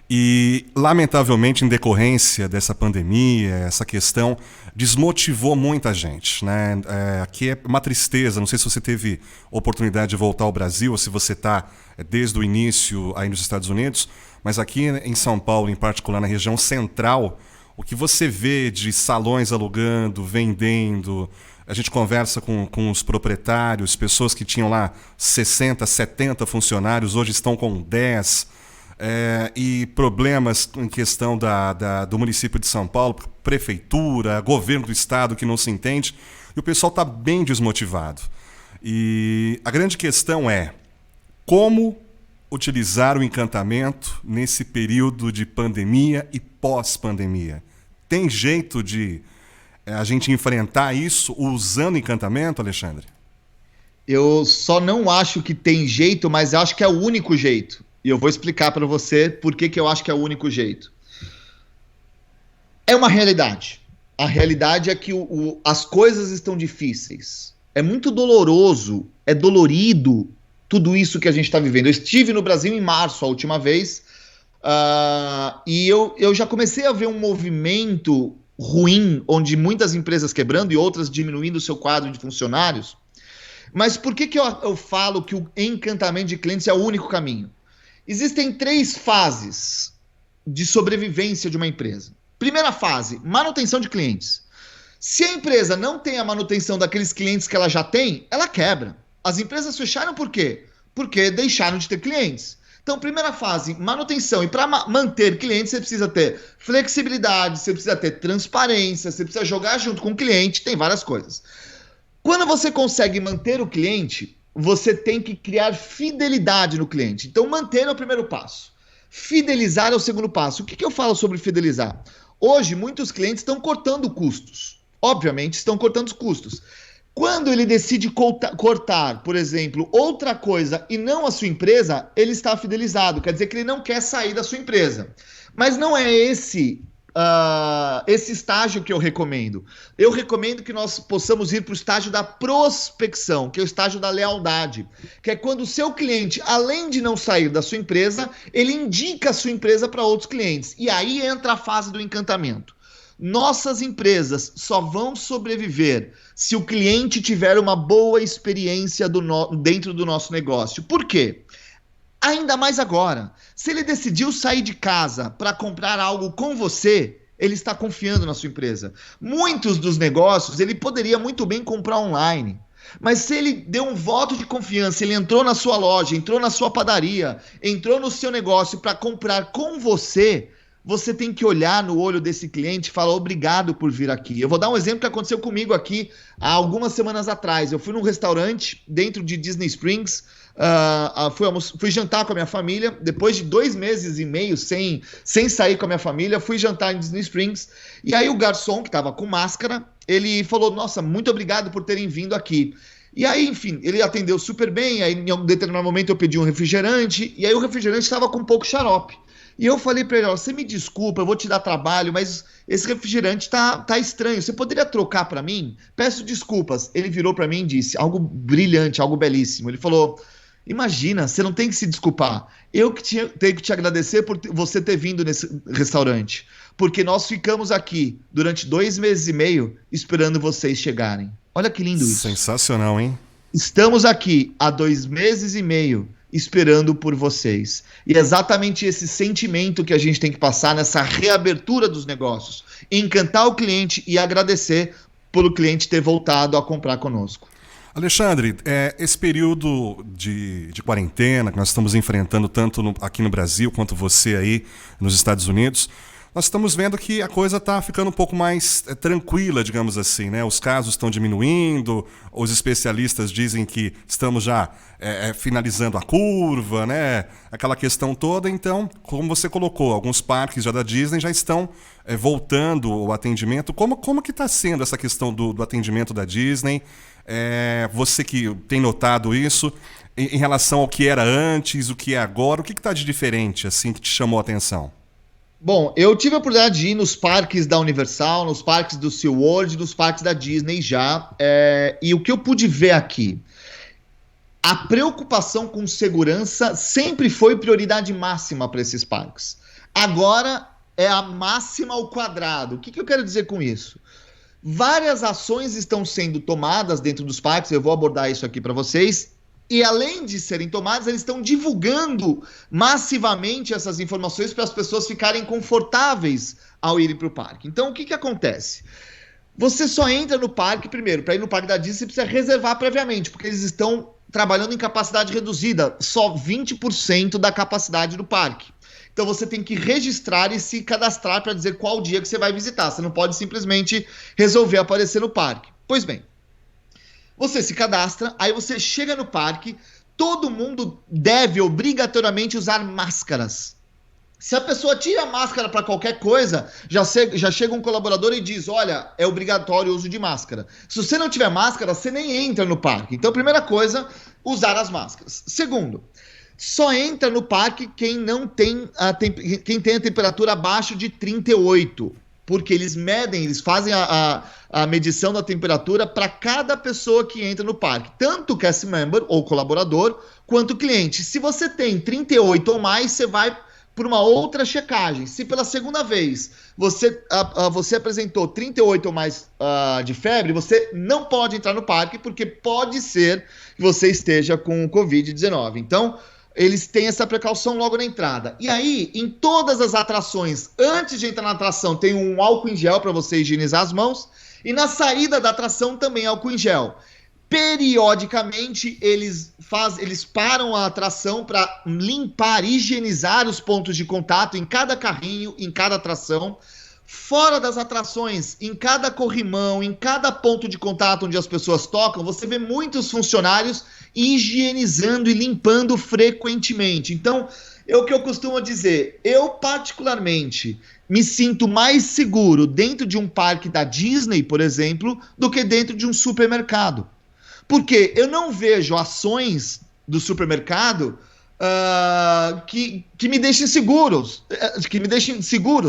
e, lamentavelmente, em decorrência dessa pandemia, essa questão desmotivou muita gente, né? Aqui é uma tristeza, não sei se você teve oportunidade de voltar ao Brasil, ou se você está desde o início aí nos Estados Unidos, mas aqui em São Paulo, em particular na região central, o que você vê de salões alugando, vendendo, a gente conversa com os proprietários, pessoas que tinham lá 60, 70 funcionários, hoje estão com 10, e problemas em questão do município de São Paulo, prefeitura, governo do estado que não se entende, e o pessoal está bem desmotivado. E a grande questão é como utilizar o encantamento nesse período de pandemia e pós-pandemia. Tem jeito de a gente enfrentar isso usando encantamento, Alexandre? Eu só não acho que tem jeito, mas acho que é o único jeito. E eu vou explicar para você por que eu acho que é o único jeito. É uma realidade. A realidade é que as coisas estão difíceis. É muito doloroso, é dolorido tudo isso que a gente está vivendo. Eu estive no Brasil em março a última vez, e eu já comecei a ver um movimento ruim, onde muitas empresas quebrando e outras diminuindo o seu quadro de funcionários. Mas por que eu falo que o encantamento de clientes é o único caminho? Existem 3 fases de sobrevivência de uma empresa. Primeira fase, manutenção de clientes. Se a empresa não tem a manutenção daqueles clientes que ela já tem, ela quebra. As empresas fecharam por quê? Porque deixaram de ter clientes. Então, primeira fase, manutenção. E para manter clientes, você precisa ter flexibilidade, você precisa ter transparência, você precisa jogar junto com o cliente, tem várias coisas. Quando você consegue manter o cliente, você tem que criar fidelidade no cliente. Então, manter é o primeiro passo. Fidelizar é o segundo passo. O que eu falo sobre fidelizar? Hoje, muitos clientes estão cortando custos. Obviamente, estão cortando os custos. Quando ele decide cortar, por exemplo, outra coisa e não a sua empresa, ele está fidelizado. Quer dizer que ele não quer sair da sua empresa. Mas não é esse estágio que eu recomendo. Eu recomendo que nós possamos ir para o estágio da prospecção, que é o estágio da lealdade, que é quando o seu cliente, além de não sair da sua empresa, ele indica a sua empresa para outros clientes. E aí entra a fase do encantamento. Nossas empresas só vão sobreviver se o cliente tiver uma boa experiência dentro do nosso negócio. Por quê? Ainda mais agora, se ele decidiu sair de casa para comprar algo com você, ele está confiando na sua empresa. Muitos dos negócios ele poderia muito bem comprar online. Mas se ele deu um voto de confiança, ele entrou na sua loja, entrou na sua padaria, entrou no seu negócio para comprar com você, você tem que olhar no olho desse cliente e falar obrigado por vir aqui. Eu vou dar um exemplo que aconteceu comigo aqui há algumas semanas atrás. Eu fui num restaurante dentro de Disney Springs, fui jantar com a minha família, depois de 2 meses e meio sem sair com a minha família, fui jantar em Disney Springs, e aí o garçom, que estava com máscara, ele falou, nossa, muito obrigado por terem vindo aqui. E aí, enfim, ele atendeu super bem, aí em um determinado momento eu pedi um refrigerante, e aí o refrigerante estava com um pouco xarope. E eu falei para ele, ó, você me desculpa, eu vou te dar trabalho, mas esse refrigerante tá estranho, você poderia trocar para mim? Peço desculpas. Ele virou para mim e disse, algo brilhante, algo belíssimo. Ele falou, imagina, você não tem que se desculpar. Eu que tenho que te agradecer por você ter vindo nesse restaurante, porque nós ficamos aqui durante 2 meses e meio esperando vocês chegarem. Olha que lindo isso. Sensacional, hein? Estamos aqui há 2 meses e meio esperando por vocês. E é exatamente esse sentimento que a gente tem que passar nessa reabertura dos negócios. Encantar o cliente e agradecer pelo cliente ter voltado a comprar conosco. Alexandre, esse período de quarentena que nós estamos enfrentando tanto aqui no Brasil quanto você aí nos Estados Unidos, nós estamos vendo que a coisa está ficando um pouco mais tranquila, digamos assim, né? Os casos estão diminuindo, os especialistas dizem que estamos já finalizando a curva, né? Aquela questão toda. Então, como você colocou, alguns parques já da Disney já estão voltando o atendimento. Como que está sendo essa questão do atendimento da Disney? Você que tem notado isso, em relação ao que era antes, o que é agora, o que está de diferente, assim, que te chamou a atenção? Bom, eu tive a oportunidade de ir nos parques da Universal, nos parques do SeaWorld, nos parques da Disney já, e o que eu pude ver aqui, a preocupação com segurança sempre foi prioridade máxima para esses parques. Agora é a máxima ao quadrado. O que eu quero dizer com isso? Várias ações estão sendo tomadas dentro dos parques, eu vou abordar isso aqui para vocês, e além de serem tomadas, eles estão divulgando massivamente essas informações para as pessoas ficarem confortáveis ao irem para o parque. Então, o que acontece? Você só entra no parque, primeiro, para ir no parque da Disney, você precisa reservar previamente, porque eles estão trabalhando em capacidade reduzida, só 20% da capacidade do parque. Então, você tem que registrar e se cadastrar para dizer qual dia que você vai visitar. Você não pode simplesmente resolver aparecer no parque. Pois bem, você se cadastra, aí você chega no parque, todo mundo deve obrigatoriamente usar máscaras. Se a pessoa tira a máscara para qualquer coisa, já chega um colaborador e diz, olha, é obrigatório o uso de máscara. Se você não tiver máscara, você nem entra no parque. Então, primeira coisa, usar as máscaras. Segundo, só entra no parque quem quem tem a temperatura abaixo de 38. Porque eles medem, eles fazem a medição da temperatura para cada pessoa que entra no parque, tanto o cast member ou colaborador, quanto o cliente. Se você tem 38 ou mais, você vai por uma outra checagem. Se pela segunda vez você apresentou 38 ou mais de febre, você não pode entrar no parque, porque pode ser que você esteja com o Covid-19. Então, eles têm essa precaução logo na entrada. E aí, em todas as atrações, antes de entrar na atração, tem um álcool em gel para você higienizar as mãos. E na saída da atração também álcool em gel. Periodicamente, eles param a atração para limpar, higienizar os pontos de contato em cada carrinho, em cada atração. Fora das atrações, em cada corrimão, em cada ponto de contato onde as pessoas tocam, você vê muitos funcionários higienizando e limpando frequentemente. Então, é o que eu costumo dizer, eu particularmente me sinto mais seguro dentro de um parque da Disney, por exemplo, do que dentro de um supermercado. Porque eu não vejo ações do supermercado que me deixem seguros,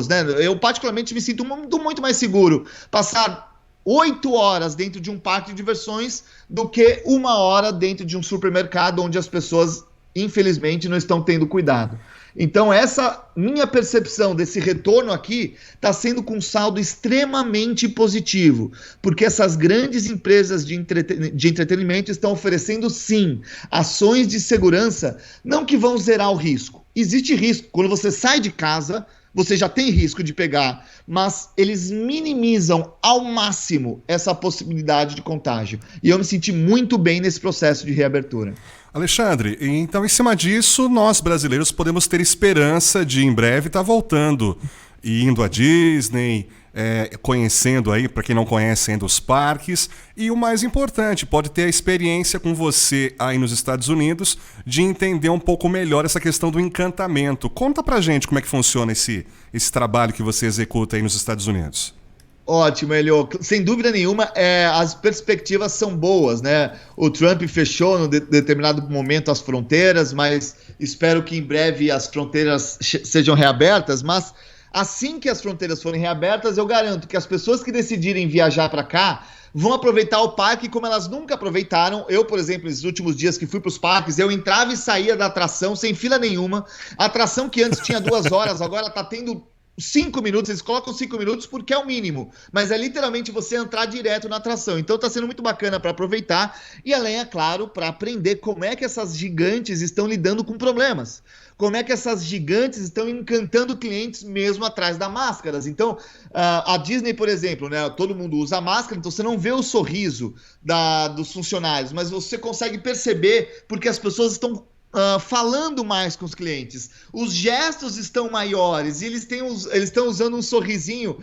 né? Eu particularmente me sinto muito mais seguro passar 8 horas dentro de um parque de diversões do que 1 hora dentro de um supermercado onde as pessoas, infelizmente, não estão tendo cuidado. Então, essa minha percepção desse retorno aqui está sendo com um saldo extremamente positivo, porque essas grandes empresas de entretenimento estão oferecendo, sim, ações de segurança, não que vão zerar o risco. Existe risco. Quando você sai de casa, você já tem risco de pegar, mas eles minimizam ao máximo essa possibilidade de contágio. E eu me senti muito bem nesse processo de reabertura. Alexandre, então em cima disso, nós brasileiros podemos ter esperança de em breve estar voltando e indo à Disney, conhecendo aí, para quem não conhece ainda, os parques. E o mais importante, pode ter a experiência com você aí nos Estados Unidos de entender um pouco melhor essa questão do encantamento. Conta pra gente como é que funciona esse trabalho que você executa aí nos Estados Unidos. Ótimo, Elio. Sem dúvida nenhuma, as perspectivas são boas, né? O Trump fechou no determinado momento as fronteiras, mas espero que em breve as fronteiras sejam reabertas. Mas assim que as fronteiras forem reabertas, eu garanto que as pessoas que decidirem viajar para cá vão aproveitar o parque como elas nunca aproveitaram. Eu, por exemplo, nesses últimos dias que fui para os parques, eu entrava e saía da atração sem fila nenhuma. A atração que antes tinha 2 horas, agora está tendo 5 minutos, eles colocam 5 minutos porque é o mínimo, mas é literalmente você entrar direto na atração. Então tá sendo muito bacana para aproveitar e além, é claro, para aprender como é que essas gigantes estão lidando com problemas. Como é que essas gigantes estão encantando clientes mesmo atrás das máscaras. Então, a Disney, por exemplo, né, todo mundo usa máscara, então você não vê o sorriso dos funcionários, mas você consegue perceber porque as pessoas estão falando mais com os clientes, os gestos estão maiores e eles estão usando um sorrisinho,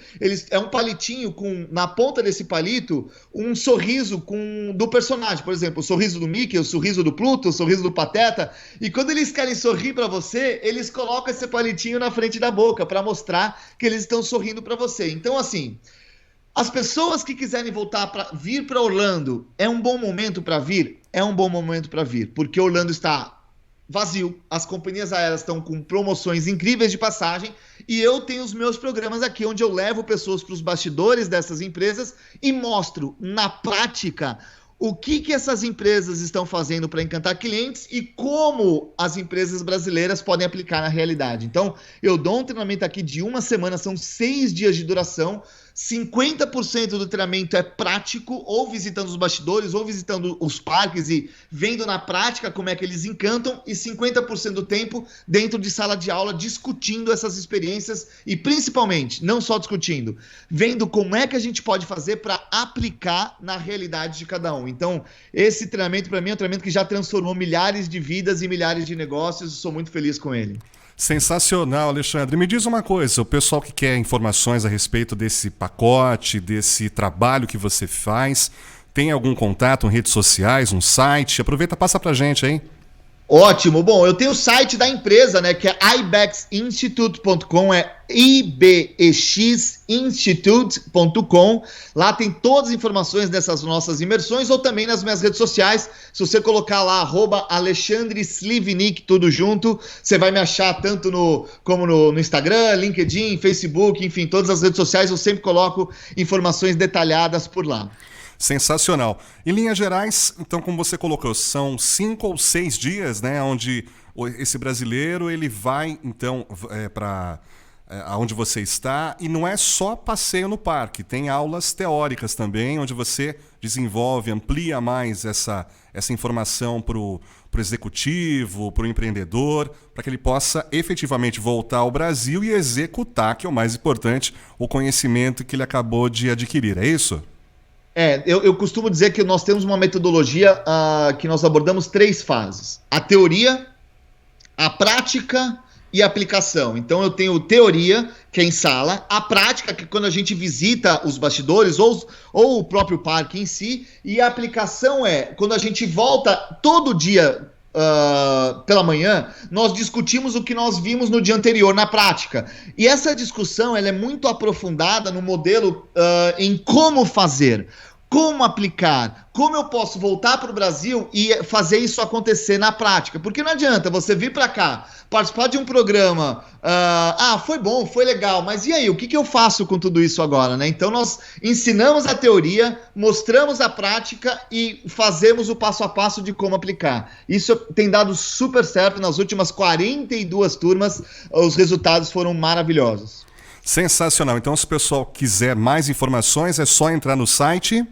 é um palitinho com na ponta desse palito um sorriso do personagem, por exemplo, o sorriso do Mickey, o sorriso do Pluto, o sorriso do Pateta, e quando eles querem sorrir para você, eles colocam esse palitinho na frente da boca para mostrar que eles estão sorrindo para você. Então, assim, as pessoas que quiserem vir para Orlando, é um bom momento para vir? É um bom momento para vir, porque Orlando está vazio, as companhias aéreas estão com promoções incríveis de passagem e eu tenho os meus programas aqui onde eu levo pessoas para os bastidores dessas empresas e mostro na prática o que essas empresas estão fazendo para encantar clientes e como as empresas brasileiras podem aplicar na realidade. Então, eu dou um treinamento aqui de 1 semana, são 6 dias de duração. 50% do treinamento é prático, ou visitando os bastidores, ou visitando os parques e vendo na prática como é que eles encantam, e 50% do tempo dentro de sala de aula discutindo essas experiências e principalmente, não só discutindo, vendo como é que a gente pode fazer para aplicar na realidade de cada um. Então, esse treinamento para mim é um treinamento que já transformou milhares de vidas e milhares de negócios e sou muito feliz com ele. Sensacional, Alexandre. Me diz uma coisa, o pessoal que quer informações a respeito desse pacote, desse trabalho que você faz, tem algum contato em redes sociais, um site? Aproveita, passa pra gente aí. Ótimo. Bom, eu tenho o site da empresa, né, que é ibexinstitute.com, é ibexinstitute.com. Lá tem todas as informações dessas nossas imersões ou também nas minhas redes sociais. Se você colocar lá @Alexandre Slivnik, tudo junto, você vai me achar tanto como no Instagram, LinkedIn, Facebook, enfim, todas as redes sociais eu sempre coloco informações detalhadas por lá. Sensacional. Em linhas gerais, então, como você colocou, são 5 ou 6 dias, né, onde esse brasileiro ele vai, então, para aonde você está, e não é só passeio no parque, tem aulas teóricas também, onde você desenvolve, amplia mais essa informação para o executivo, para o empreendedor, para que ele possa efetivamente voltar ao Brasil e executar, que é o mais importante, o conhecimento que ele acabou de adquirir, é isso? Eu costumo dizer que nós temos uma metodologia que nós abordamos 3 fases. A teoria, a prática e a aplicação. Então eu tenho teoria, que é em sala, a prática, que é quando a gente visita os bastidores ou o próprio parque em si, e a aplicação é quando a gente volta todo dia pela manhã, nós discutimos o que nós vimos no dia anterior na prática. E essa discussão ela é muito aprofundada no modelo em como fazer, como aplicar, como eu posso voltar para o Brasil e fazer isso acontecer na prática. Porque não adianta você vir para cá, participar de um programa, foi bom, foi legal, mas e aí, o que eu faço com tudo isso agora, né? Então nós ensinamos a teoria, mostramos a prática e fazemos o passo a passo de como aplicar. Isso tem dado super certo nas últimas 42 turmas, os resultados foram maravilhosos. Sensacional. Então, se o pessoal quiser mais informações, é só entrar no site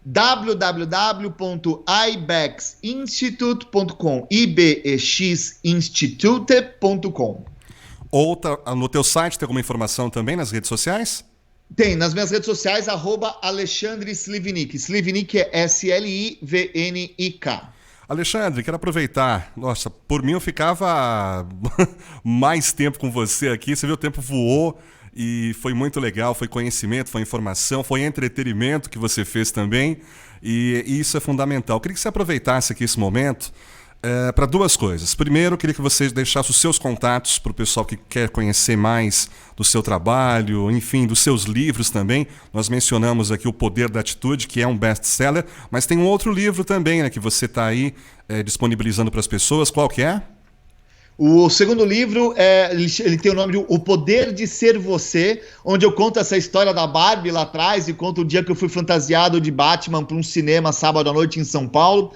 www.ibexinstitute.com, ibexinstitute.com. Ou no teu site tem alguma informação também nas redes sociais? Tem, nas minhas redes sociais, @Alexandre Slivnik. Slivnik é Slivnik. Alexandre, quero aproveitar. Nossa, por mim eu ficava mais tempo com você aqui. Você viu, o tempo voou e foi muito legal. Foi conhecimento, foi informação, foi entretenimento que você fez também. E isso é fundamental. Eu queria que você aproveitasse aqui esse momento para duas coisas. Primeiro, eu queria que você deixasse os seus contatos para o pessoal que quer conhecer mais do seu trabalho, enfim, dos seus livros também. Nós mencionamos aqui O Poder da Atitude, que é um best-seller, mas tem um outro livro também, né, que você está aí disponibilizando para as pessoas. Qual que é? O segundo livro, ele tem o nome de O Poder de Ser Você, onde eu conto essa história da Barbie lá atrás e conto o dia que eu fui fantasiado de Batman para um cinema sábado à noite em São Paulo.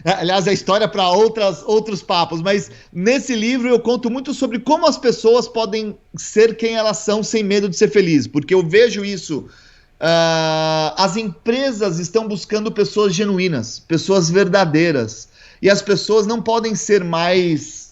Aliás, é história para outros papos, mas nesse livro eu conto muito sobre como as pessoas podem ser quem elas são sem medo de ser felizes, porque eu vejo isso. As empresas estão buscando pessoas genuínas, pessoas verdadeiras, e as pessoas não podem ser mais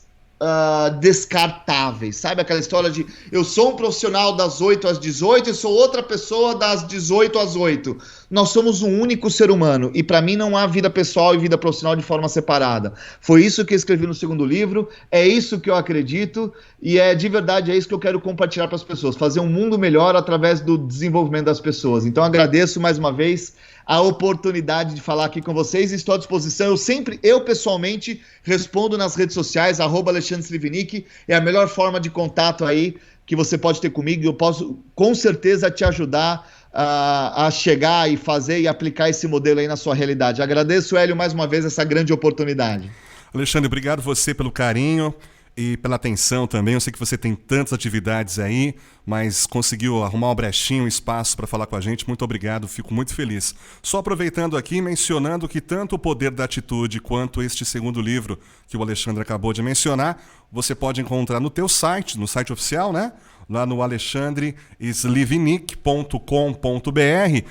descartáveis, sabe? Aquela história de eu sou um profissional das 8 às 18 e sou outra pessoa das 18 às 8. Nós somos um único ser humano e para mim não há vida pessoal e vida profissional de forma separada. Foi isso que eu escrevi no segundo livro, é isso que eu acredito e de verdade é isso que eu quero compartilhar para as pessoas, fazer um mundo melhor através do desenvolvimento das pessoas. Então agradeço mais uma vez a oportunidade de falar aqui com vocês e estou à disposição. Eu pessoalmente respondo nas redes sociais, @Alexandre Slivnik, é a melhor forma de contato aí que você pode ter comigo e eu posso com certeza te ajudar a chegar e fazer e aplicar esse modelo aí na sua realidade. Agradeço, Hélio, mais uma vez essa grande oportunidade. Alexandre, obrigado você pelo carinho e pela atenção também. Eu sei que você tem tantas atividades aí, mas conseguiu arrumar uma brechinha, um espaço para falar com a gente. Muito obrigado, fico muito feliz. Só aproveitando aqui, mencionando que tanto O Poder da Atitude quanto este segundo livro que o Alexandre acabou de mencionar, você pode encontrar no teu site, no site oficial, né? Lá no alexandreslivnik.com.br.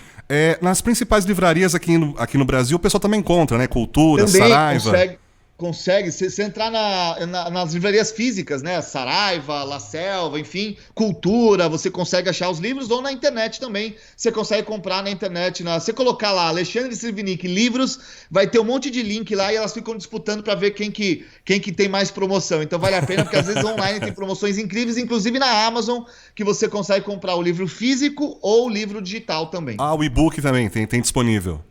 Nas principais livrarias aqui no Brasil, o pessoal também encontra, né? Cultura, também Saraiva. Consegue, se entrar nas livrarias físicas, né? Saraiva, La Selva, enfim, Cultura, você consegue achar os livros ou na internet também. Você consegue comprar na internet. Você colocar lá Alexandre Slivnik livros, vai ter um monte de link lá e elas ficam disputando para ver quem que tem mais promoção. Então vale a pena, porque às vezes online tem promoções incríveis, inclusive na Amazon, que você consegue comprar o livro físico ou o livro digital também. O e-book também tem disponível.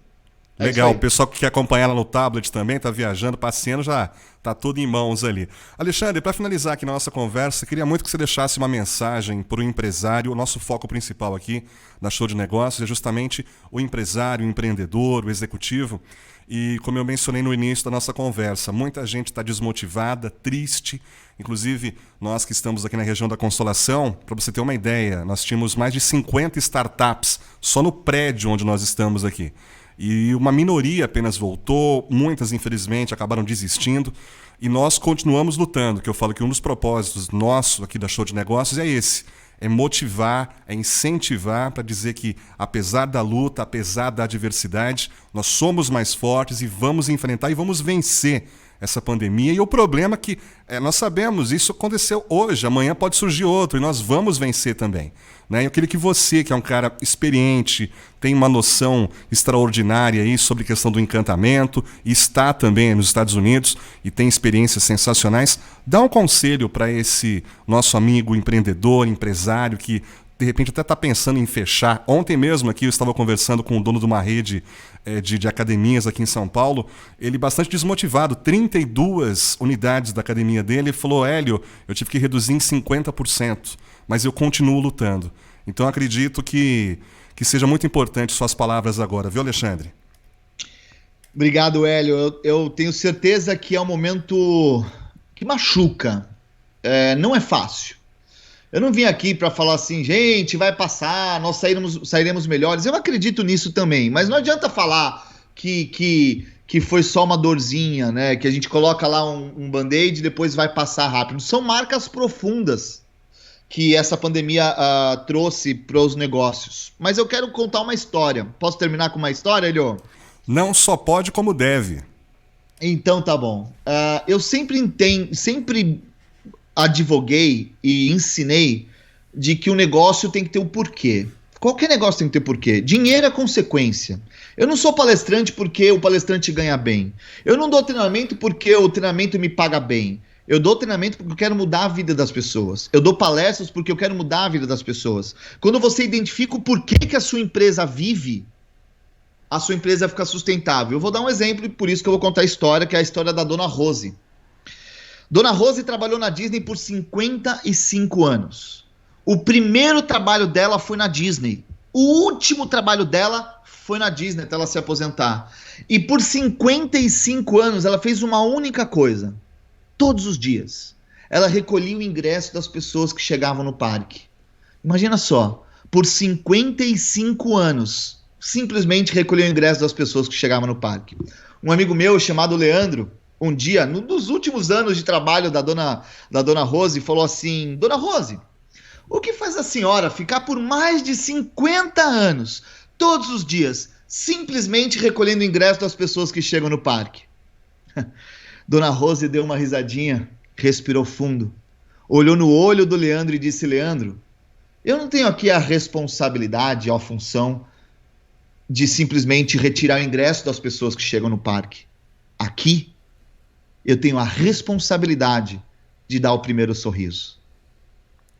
Legal, o pessoal que quer acompanhar ela no tablet também, está viajando, passeando, já está tudo em mãos ali. Alexandre, para finalizar aqui na nossa conversa, queria muito que você deixasse uma mensagem para o empresário. O nosso foco principal aqui da Show de Negócios é justamente o empresário, o empreendedor, o executivo. E como eu mencionei no início da nossa conversa, muita gente está desmotivada, triste. Inclusive, nós que estamos aqui na região da Consolação, para você ter uma ideia, nós tínhamos mais de 50 startups só no prédio onde nós estamos aqui. E uma minoria apenas voltou, muitas infelizmente acabaram desistindo e nós continuamos lutando, que eu falo que um dos propósitos nossos aqui da Show de Negócios é esse, é motivar, é incentivar para dizer que apesar da luta, apesar da adversidade, nós somos mais fortes e vamos enfrentar e vamos vencer essa pandemia. E o problema é que nós sabemos, isso aconteceu hoje, amanhã pode surgir outro e nós vamos vencer também. Né? Eu queria que você, que é um cara experiente, tem uma noção extraordinária aí sobre a questão do encantamento, e está também nos Estados Unidos e tem experiências sensacionais, dá um conselho para esse nosso amigo empreendedor, empresário que de repente até está pensando em fechar. Ontem mesmo aqui eu estava conversando com o dono de uma rede de academias aqui em São Paulo, ele bastante desmotivado, 32 unidades da academia dele, ele falou, Hélio, eu tive que reduzir em 50%, mas eu continuo lutando. Então acredito que seja muito importante suas palavras agora, viu, Alexandre? Obrigado, Hélio. Eu tenho certeza que é um momento que machuca. Não é fácil. Eu não vim aqui para falar assim, gente, vai passar, nós sairemos melhores. Eu acredito nisso também, mas não adianta falar que foi só uma dorzinha, né? Que a gente coloca lá um band-aid e depois vai passar rápido. São marcas profundas que essa pandemia trouxe para os negócios. Mas eu quero contar uma história. Posso terminar com uma história, Elio? Não só pode, como deve. Então tá bom. Eu sempre advoguei e ensinei de que o negócio tem que ter um porquê. Qualquer negócio tem que ter porquê. Dinheiro é consequência. Eu não sou palestrante porque o palestrante ganha bem. Eu não dou treinamento porque o treinamento me paga bem. Eu dou treinamento porque eu quero mudar a vida das pessoas. Eu dou palestras porque eu quero mudar a vida das pessoas. Quando você identifica o porquê que a sua empresa vive, a sua empresa fica sustentável. Eu vou dar um exemplo e por isso que eu vou contar a história, que é a história da Dona Rose. Dona Rose trabalhou na Disney por 55 anos. O primeiro trabalho dela foi na Disney. O último trabalho dela foi na Disney até ela se aposentar. E por 55 anos ela fez uma única coisa. Todos os dias. Ela recolhia o ingresso das pessoas que chegavam no parque. Imagina só. Por 55 anos, simplesmente recolheu o ingresso das pessoas que chegavam no parque. Um amigo meu chamado Leandro, um dia, nos últimos anos de trabalho da dona Rose, falou assim: Dona Rose, o que faz a senhora ficar por mais de 50 anos, todos os dias, simplesmente recolhendo o ingresso das pessoas que chegam no parque? Dona Rose deu uma risadinha, respirou fundo, olhou no olho do Leandro e disse: Leandro, eu não tenho aqui a responsabilidade, a função de simplesmente retirar o ingresso das pessoas que chegam no parque. Aqui, eu tenho a responsabilidade de dar o primeiro sorriso.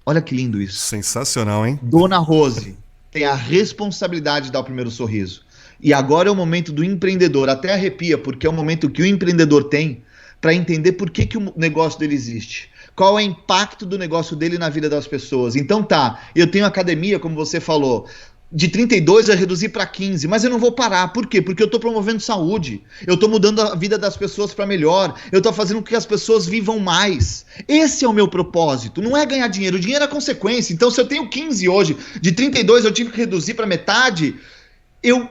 Olha que lindo isso. Sensacional, hein? Dona Rose tem a responsabilidade de dar o primeiro sorriso. E agora é o momento do empreendedor, até arrepia, porque é o momento que o empreendedor tem para entender por que o negócio dele existe. Qual é o impacto do negócio dele na vida das pessoas. Então eu tenho academia, como você falou, de 32 eu reduzi para 15, mas eu não vou parar. Por quê? Porque eu estou promovendo saúde, eu estou mudando a vida das pessoas para melhor, eu estou fazendo com que as pessoas vivam mais. Esse é o meu propósito, não é ganhar dinheiro, o dinheiro é consequência. Então se eu tenho 15 hoje, de 32 eu tive que reduzir para metade, eu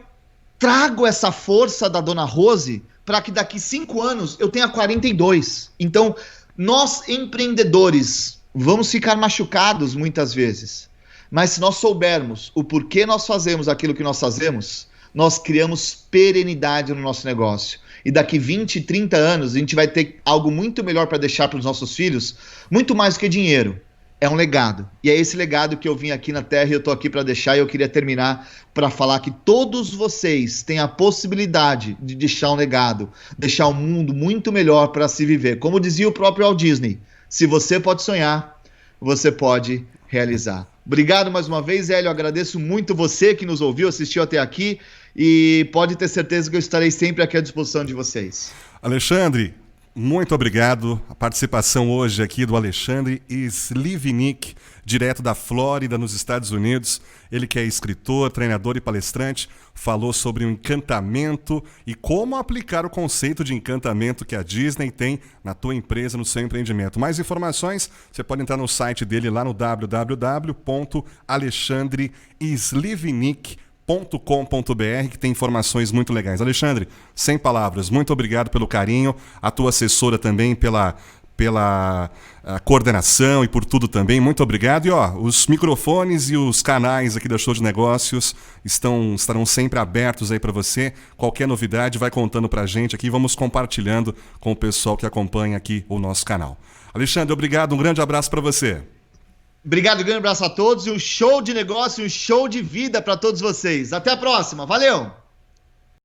trago essa força da Dona Rose para que daqui 5 anos eu tenha 42. Então nós empreendedores vamos ficar machucados muitas vezes. Mas se nós soubermos o porquê nós fazemos aquilo que nós fazemos, nós criamos perenidade no nosso negócio. E daqui 20, 30 anos, a gente vai ter algo muito melhor para deixar para os nossos filhos, muito mais do que dinheiro. É um legado. E é esse legado que eu vim aqui na Terra e eu estou aqui para deixar. E eu queria terminar para falar que todos vocês têm a possibilidade de deixar um legado, deixar um mundo muito melhor para se viver. Como dizia o próprio Walt Disney, se você pode sonhar, você pode realizar. Obrigado mais uma vez, Hélio. Agradeço muito você que nos ouviu, assistiu até aqui e pode ter certeza que eu estarei sempre aqui à disposição de vocês. Alexandre, muito obrigado. A participação hoje aqui do Alexandre Slivnik, direto da Flórida, nos Estados Unidos. Ele que é escritor, treinador e palestrante, falou sobre o encantamento e como aplicar o conceito de encantamento que a Disney tem na tua empresa, no seu empreendimento. Mais informações, você pode entrar no site dele lá no www.alexandreslivnik.com.br, que tem informações muito legais. Alexandre, sem palavras, muito obrigado pelo carinho, a tua assessora também pela coordenação e por tudo também, muito obrigado. E os microfones e os canais aqui da Show de Negócios estarão sempre abertos aí para você. Qualquer novidade vai contando pra gente aqui, vamos compartilhando com o pessoal que acompanha aqui o nosso canal. Alexandre, obrigado, um grande abraço para você. Obrigado, grande abraço a todos e um show de negócio, um show de vida para todos vocês. Até a próxima, valeu!